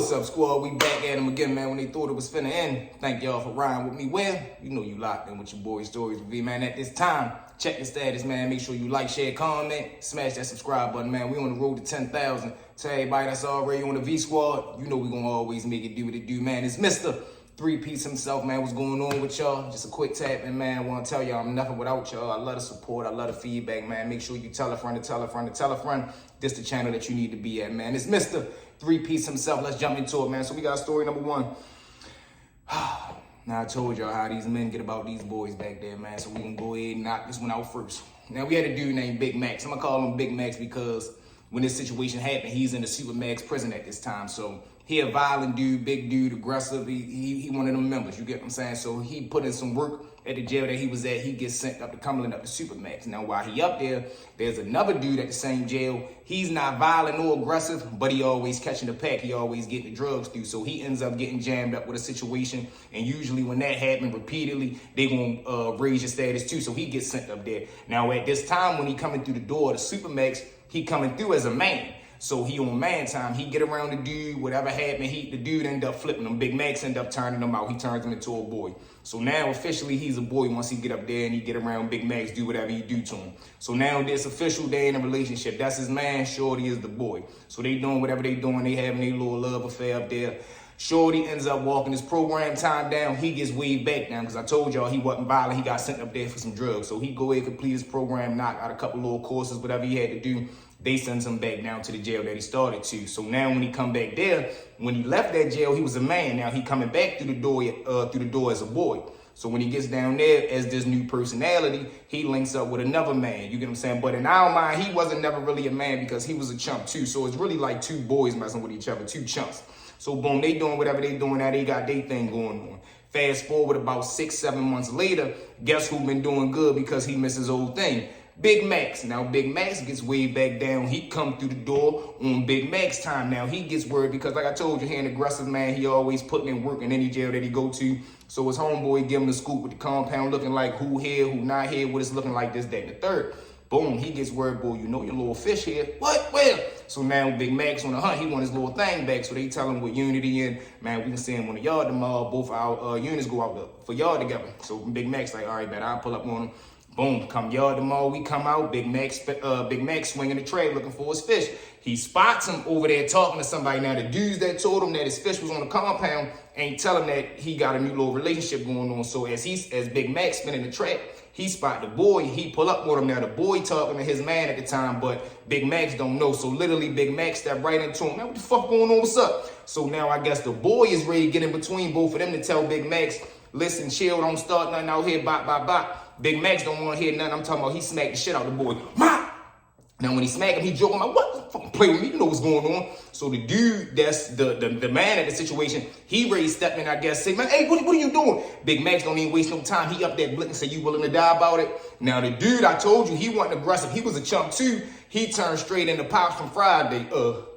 What's up, squad? We back at them again, man. When they thought it was finna end, thank y'all for riding with me. Well, you know you locked in with your boy Stories with V, man. At this time, check the status, man. Make sure you like, share, comment, smash that subscribe button, man. We on the road to 10,000. Tell everybody that's already on the V squad, you know we gonna always make it do what it do, man. It's Mr. Three-Piece himself, man. What's going on with y'all? Just a quick tapping, man. I want to tell y'all I'm nothing without y'all. I love the support. I love the feedback, man. Make sure you tell a friend to tell a friend to tell a friend. This the channel that you need to be at, man. It's Mr. Three-Piece himself. Let's jump into it, man. So we got story number one. Now I told y'all how these men get about these boys back there, man. So we can go ahead and knock this one out first. Now we had a dude named Big Max. I'm gonna call him Big Max because when this situation happened, he's in the Super Max prison at this time. So he a violent dude, big dude, aggressive. He one of them members, you get what I'm saying? So he put in some work at the jail that he was at. He gets sent up to Cumberland, up to Super Max. Now while he up there, there's another dude at the same jail. He's not violent or aggressive, but he always catching the pack. He always getting the drugs through. So he ends up getting jammed up with a situation. And usually when that happens repeatedly, they gonna raise your status too. So he gets sent up there. Now at this time, when he coming through the door of the Super Max, he coming through as a man. So he on man time. He get around the dude, whatever happened, the dude end up flipping him. Big Max end up turning him out. He turns him into a boy. So now officially he's a boy once he get up there and he get around Big Max, do whatever he do to him. So now this official day in a relationship. That's his man, Shorty is the boy. So they doing whatever they doing. They having their little love affair up there. Shorty ends up walking his program time down. He gets waved back down because I told y'all he wasn't violent. He got sent up there for some drugs. So he go ahead, complete his program, knock out a couple little courses, whatever he had to do. They sends him back down to the jail that he started to. So now when he come back there, when he left that jail, he was a man. Now he coming back through the door as a boy. So when he gets down there as this new personality, he links up with another man. You get what I'm saying? But in our mind, he wasn't never really a man because he was a chump too. So it's really like two boys messing with each other, two chumps. So boom, they doing whatever they doing now. They got their thing going on. Fast forward about 6-7 months later, guess who been doing good because he missed his old thing? Big Max. Now Big Max gets way back down. He come through the door on Big Max time. Now he gets worried because like I told you, he an aggressive man. He always putting in work in any jail that he go to. So his homeboy give him the scoop with the compound looking like who here, who not here, what it's looking like this, that, and the third. Boom, he gets worried, boy, you know your little fish here. What? Where? So now Big Max on the hunt, he want his little thing back. So they tell him with Unity and, man, we can send one of y'all tomorrow. Both our units go out for y'all together. So Big Max like, all right, man, I'll pull up on him. Boom, come y'all tomorrow, we come out, Big Max swinging the tray looking for his fish. He spots him over there talking to somebody. Now the dudes that told him that his fish was on the compound ain't telling him that he got a new little relationship going on. So as Big Max spinning the track, he spot the boy, he pull up with him. Now the boy talking to his man at the time, but Big Max don't know. So literally Big Max step right into him. Man, what the fuck going on, what's up? So now I guess the boy is ready to get in between both of them to tell Big Max, listen, chill, don't start nothing out here, bop. Big Max don't want to hear nothing. I'm talking about he smacked the shit out of the boy. Ma! Now when he smack him, he joking like, what? Fucking play with me, you know what's going on. So the dude that's the man at the situation, he ready to step in, I guess, say, man, hey, what are you doing? Big Max don't even waste no time. He up there blinking, say, you willing to die about it? Now the dude, I told you, he wasn't aggressive. He was a chump too. He turned straight into Pops from Friday.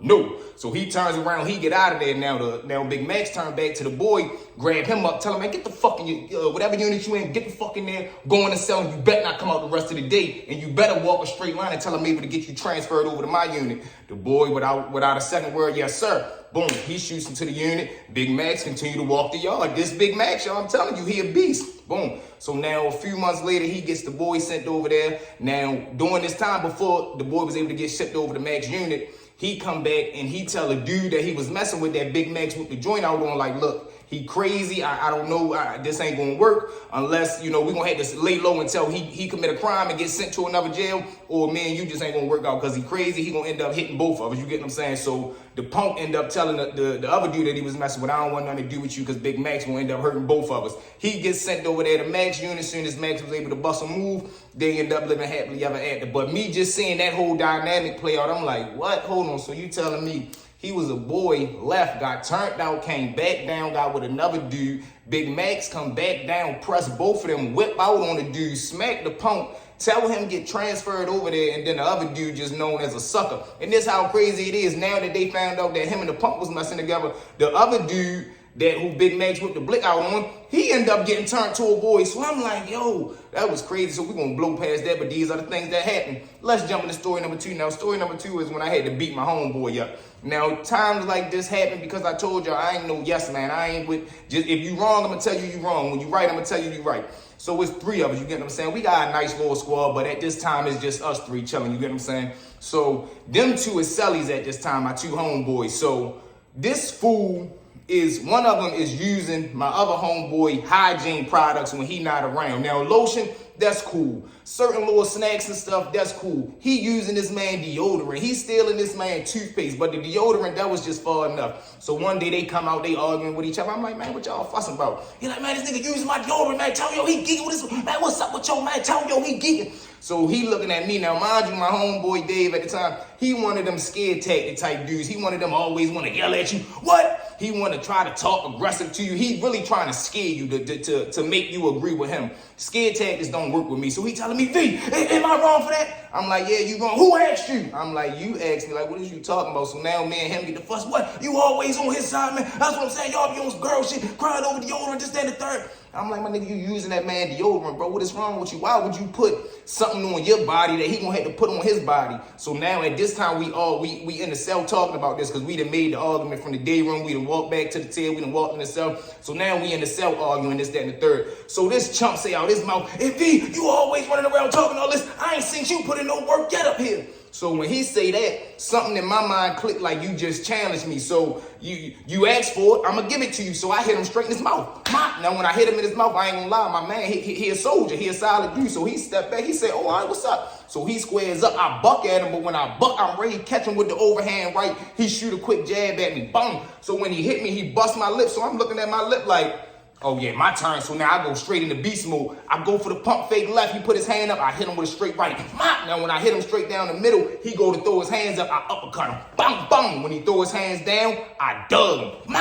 No. So he turns around, he get out of there. Now Big Max turned back to the boy, grab him up, tell him, man, get the fuck in your, whatever unit you in, get the fuck in there, go in the cell, and you better not come out the rest of the day. And you better walk a straight line until I'm able to get you transferred over to my unit. The boy, without a second word, yes, sir. Boom, he shoots into the unit. Big Max continue to walk the yard. This Big Max, y'all, I'm telling you, he a beast. Boom. So now a few months later, he gets the boy sent over there. Now, during this time before the boy was able to get shipped over to Max unit, he come back and he tell a dude that he was messing with that Big Max with the joint out on like, look, he crazy. I don't know. This ain't going to work unless, you know, we're going to have to lay low until he commit a crime and get sent to another jail. Or, man, you just ain't going to work out because he crazy. He going to end up hitting both of us. You get what I'm saying? So the punk end up telling the other dude that he was messing with, I don't want nothing to do with you because Big Max going to end up hurting both of us. He gets sent over there to Max unit. As soon as Max was able to bust a move, they end up living happily ever after. But me just seeing that whole dynamic play out, I'm like, what? Hold on. So you telling me he was a boy, left, got turned out, came back down, got with another dude. Big Max come back down, press both of them, whip out on the dude, smack the punk, tell him get transferred over there, and then the other dude just known as a sucker. And this how crazy it is now that they found out that him and the punk was messing together. The other dude that who Big Max whipped the blick out on, he ended up getting turned to a boy. So I'm like, yo, that was crazy. So we're gonna blow past that, but these are the things that happened. Let's jump into story number 2. Now, story number 2 is when I had to beat my homeboy up. Now, times like this happen because I told y'all I ain't no yes man. I ain't with just if you wrong, I'm gonna tell you wrong. When you right, I'm gonna tell you right. So it's 3 of us, you get what I'm saying? We got a nice little squad, but at this time it's just us 3 chilling, you get what I'm saying? So them 2 is Sellies at this time, my 2 homeboys. So this fool is, one of them is using my other homeboy hygiene products when he not around. Now lotion, that's cool. Certain little snacks and stuff, that's cool. He using this man deodorant. He's stealing this man toothpaste, but the deodorant, that was just far enough. So one day they come out, they arguing with each other. I'm like, man, what y'all fussing about? He like, man, this nigga using my deodorant, man. Tell yo he geeking with this. Man, what's up with yo, man? Tell yo he geeking. So he looking at me. Now, mind you, my homeboy Dave at the time, he one of them scared tactic type dudes. He one of them always want to yell at you. What? He want to try to talk aggressive to you. He really trying to scare you to make you agree with him. Scared tactics don't work with me. So he telling me, V, am I wrong for that? I'm like, yeah, you wrong. Who asked you? I'm like, you asked me. Like, what is you talking about? So now me and him get the fuss. What? You always on his side, man. That's what I'm saying. Y'all be on some girl shit, crying over deodorant, this, that, and the third. I'm like, my nigga, you using that man deodorant, bro. What is wrong with you? Why would you put something on your body that he gonna have to put on his body? So now at this time, we in the cell talking about this because we done made the argument from the day room. We done walked back to the tail. We done walked in the cell. So now we in the cell arguing this, that, and the third. So this chump say out his mouth, hey, V, you always running around talking all this. I ain't seen you put in no work. Get up here. So when he say that, something in my mind clicked like you just challenged me. So you asked for it, I'm gonna give it to you. So I hit him straight in his mouth. Now when I hit him in his mouth, I ain't gonna lie, my man, he a soldier, he a solid dude. So he stepped back, he said, oh, all right, what's up? So he squares up, I buck at him, but when I buck, I'm ready to catch him with the overhand right. He shoot a quick jab at me, boom. So when he hit me, he bust my lip. So I'm looking at my lip like, oh yeah, my turn. So now I go straight into beast mode. I go for the pump fake left. He put his hand up. I hit him with a straight right. Now when I hit him straight down the middle, he go to throw his hands up. I uppercut him. Bang, bang. When he throw his hands down, I dug him.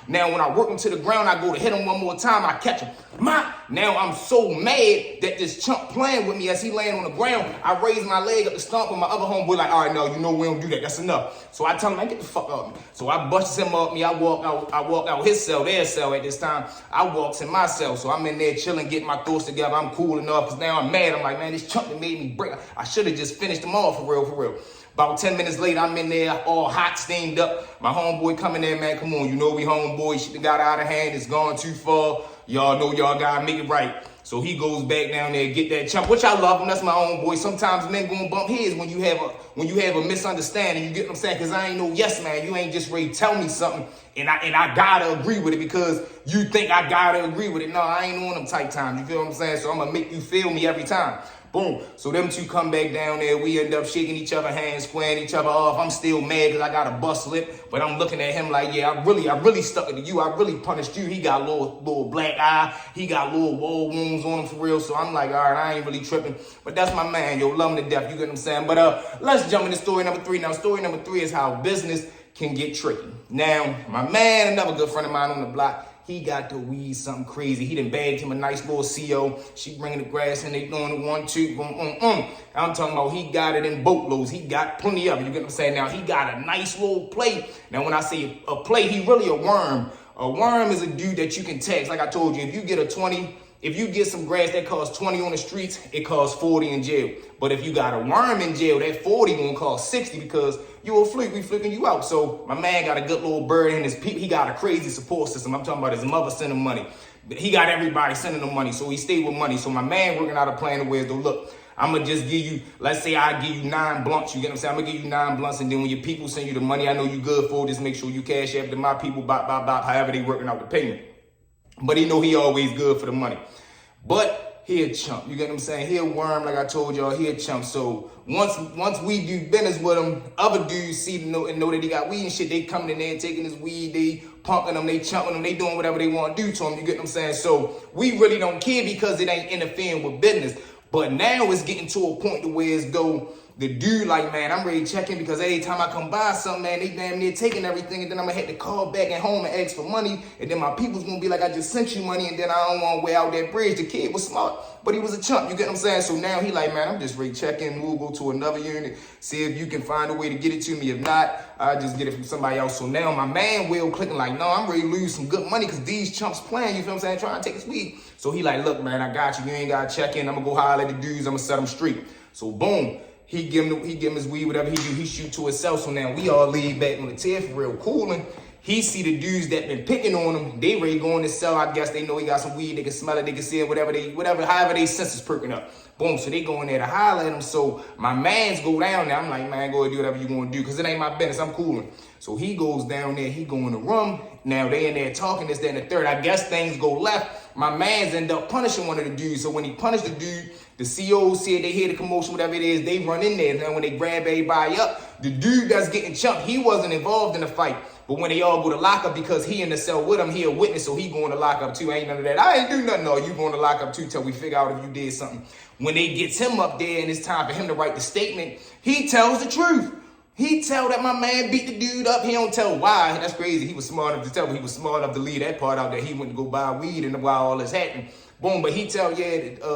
Now when I work him to the ground, I go to hit him one more time. I catch him. Now I'm so mad that this chump playing with me as he laying on the ground. I raise my leg up to stomp with my other homeboy like, all right, no, you know we don't do that. That's enough. So I tell him, man, get the fuck up. So I bust him up. I walk out his cell, their cell at this time. I walks in my cell. So I'm in there chilling, getting my thoughts together. I'm cool enough because now I'm mad. I'm like, man, this chump that made me break. I should have just finished them off for real. About 10 minutes later, I'm in there all hot, steamed up. My homeboy coming there, man, come on. You know we homeboy. Shit got out of hand. It's gone too far. Y'all know y'all gotta make it right. So he goes back down there, get that chump, which I love him. That's my own boy. Sometimes men gonna bump heads when you have a misunderstanding. You get what I'm saying? Because I ain't no yes man. You ain't just ready to tell me something and I gotta agree with it because you think I gotta agree with it. No, I ain't on them tight times. You feel what I'm saying? So I'm gonna make you feel me every time. Boom. So them 2 come back down there. We end up shaking each other hands, squaring each other off. I'm still mad because I got a bust lip, but I'm looking at him like, yeah, I really stuck it to you. I really punished you. He got a little black eye. He got little wall wounds on him for real. So I'm like, all right, I ain't really tripping. But that's my man. Yo, love him to death. You get what I'm saying? But let's jump into story number 3. Now, story number 3 is how business can get tricky. Now, my man, another good friend of mine on the block, he got to weed something crazy. He done bagged him a nice little CO. She bringing the grass and they doing the 1, 2, boom. I'm talking about he got it in boatloads. He got plenty of it. You get what I'm saying? Now he got a nice little plate. Now when I say a plate, he really a worm. A worm is a dude that you can text. Like I told you, if you get a 20, if you get some grass that costs 20 on the streets, it costs 40 in jail. But if you got a worm in jail, that 40 gonna cost 60 because you a flick, we flicking you out. So my man got a good little bird in his people. He got a crazy support system. I'm talking about his mother sending money. He got everybody sending him money, so he stayed with money. So my man working out a plan of ways to look. I'm going to just give you, let's say I give you 9 blunts. You get what I'm saying? I'm going to give you 9 blunts. And then when your people send you the money, I know you good for it. Just make sure you cash out to my people, however they working out the payment. But he know he always good for the money. But he a chump. You get what I'm saying? He a worm, like I told y'all. He a chump. So once we do business with him, other dudes see and know that he got weed and shit. They coming in there and taking his weed. They pumping him. They chumping him. They doing whatever they want to do to him. You get what I'm saying? So we really don't care because it ain't interfering with business. But now it's getting to a point to where it's go The dude like, man, I'm ready to check in because every time I come by something, man, they damn near taking everything, and then I'm gonna have to call back at home and ask for money, and then my people's gonna be like, I just sent you money, and then I don't want to wear out that bridge. The kid was smart, but he was a chump, you get what I'm saying? So now he like, man, I'm just ready to check in, we'll go to another unit, see if you can find a way to get it to me. If not, I'll just get it from somebody else. So now my man Will clicking like, no, I'm ready to lose some good money because these chumps playing, you feel what I'm saying, trying to take his weed. So he like, look, man, I got you, you ain't gotta check in, I'm gonna go holler at the dudes, I'm gonna set them straight. So boom. He give him his weed, whatever he do, he shoot to himself. So now we all laid back on the tail for real cooling. He see the dudes that been picking on him. They ready to go in the cell. I guess they know he got some weed. They can smell it. They can see it. However they senses perking up. Boom. So they go in there to holler at him. So my mans go down there. I'm like, man, go ahead, do whatever you gonna do, because it ain't my business. I'm cooling. So he goes down there. He go in the room. Now they in there talking this, that, and the third. I guess things go left. My mans end up punishing one of the dudes. So when he punished the dude, the CO said they hear the commotion, whatever it is, they run in there. Now when they grab everybody up, the dude that's getting chumped, he wasn't involved in the fight. But when they all go to lockup, because he in the cell with him, he a witness, so he going to lockup too. Ain't none of that. I ain't do nothing. No, you going to lockup too till we figure out if you did something. When they gets him up there and it's time for him to write the statement, he tells the truth. He tell that my man beat the dude up. He don't tell why. That's crazy. He was smart enough to tell, but he was smart enough to leave that part out that he went to go buy weed and while all this happened. Boom, but he tell,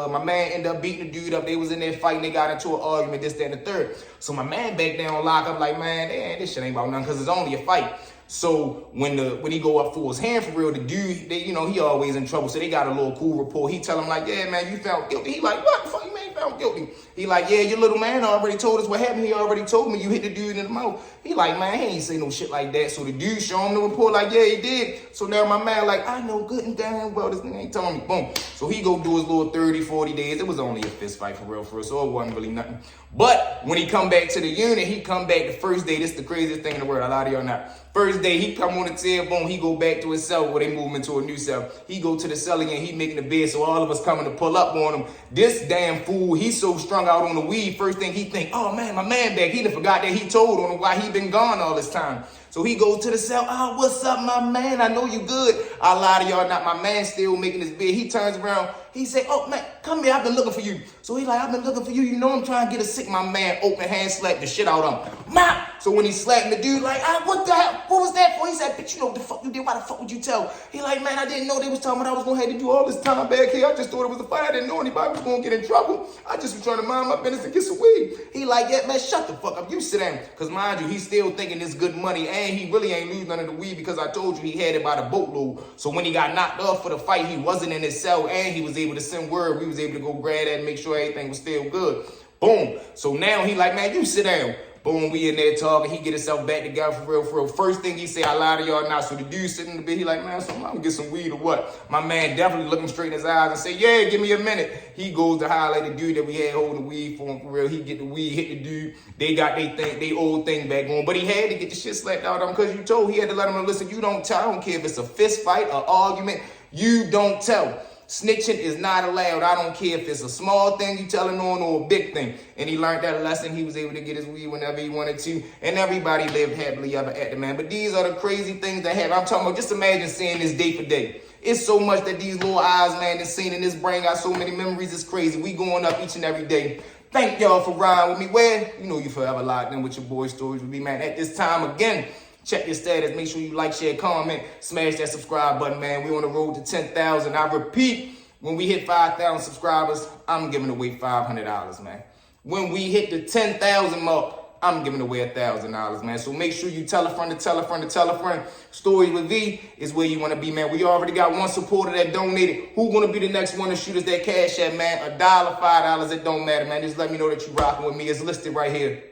my man ended up beating the dude up. They was in there fighting. They got into an argument, this, that, and the third. So my man back down lock up like, man, this shit ain't about nothing because it's only a fight. So when he go up for his hand for real, the dude, he always in trouble. So they got a little cool report. He tell him like, yeah, man, you found guilty. He like, what the fuck you man found guilty? He like, yeah, your little man already told us what happened. He already told me you hit the dude in the mouth. He like, man, he ain't say no shit like that. So the dude show him the report like, yeah, he did. So now my man like, I know good and damn well this nigga ain't telling me. Boom. So he go do his little 30, 40 days. It was only a fist fight for real, so it wasn't really nothing. But when he come back to the unit, he come back the first day. This is the craziest thing in the world. I lie to y'all not. First day, he come on the tail, boom, he go back to his cell where they move him into a new cell. He go to the cell again, he making the bed, so all of us coming to pull up on him. This damn fool, he's so strung out on the weed, first thing he think, oh man, my man back. He done forgot that he told on him why he been gone all this time. So he goes to the cell, oh, what's up, my man? I know you good. I lie to y'all not, my man still making his bed. He turns around, he say, oh man, come here, I've been looking for you. So he like, I've been looking for you. You know I'm trying to get a sick. My man open hand slapped the shit out of him. Ma! So when he slapped the dude, like, what the hell? What was that for? He said, bitch, you know what the fuck you did? Why the fuck would you tell? He like, man, I didn't know they was talking about I was gonna have to do all this time back here. I just thought it was a fight. I didn't know anybody was gonna get in trouble. I just was trying to mind my business and get some weed. He like, yeah, man, shut the fuck up. You sit down. Cause mind you, he's still thinking this good money, and he really ain't lose none of the weed because I told you he had it by the boatload. So when he got knocked off for the fight, he wasn't in his cell, and he was able to send word. We was able to go grab that and make sure everything was still good. Boom. So now he like, man, you sit down. Boom, we in there talking. He get himself back together for real, for real. First thing he say, I lie to y'all now. So the dude sitting in the bed, he like, man, so I'm gonna get some weed or what? My man definitely looking straight in his eyes and say, yeah, give me a minute. He goes to highlight the dude that we had holding the weed for him for real. He get the weed, hit the dude. They got they old thing back on. But he had to get the shit slapped out of him because you told he had to let him know, listen, you don't tell. I don't care if it's a fist fight or argument. You don't tell. Snitching is not allowed. I don't care if it's a small thing you telling on or a big thing. And he learned that lesson. He was able to get his weed whenever he wanted to. And everybody lived happily ever after, man. But these are the crazy things that happen. I'm talking about, just imagine seeing this day for day. It's so much that these little eyes, man, is seen in this brain. Got so many memories. It's crazy. We going up each and every day. Thank y'all for riding with me. Where? You know you forever locked in with your boy Stories with me, man. At this time, again, check your status. Make sure you like, share, comment. Smash that subscribe button, man. We on the road to 10,000. I repeat, when we hit 5,000 subscribers, I'm giving away $500, man. When we hit the 10,000 mark, I'm giving away $1,000, man. So make sure you tell a friend to tell a friend to tell a friend. Stories with V is where you want to be, man. We already got one supporter that donated. Who gonna be the next one to shoot us that cash at, man? $1, $5, it don't matter, man. Just let me know that you rocking with me. It's listed right here.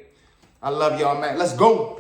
I love y'all, man. Let's go.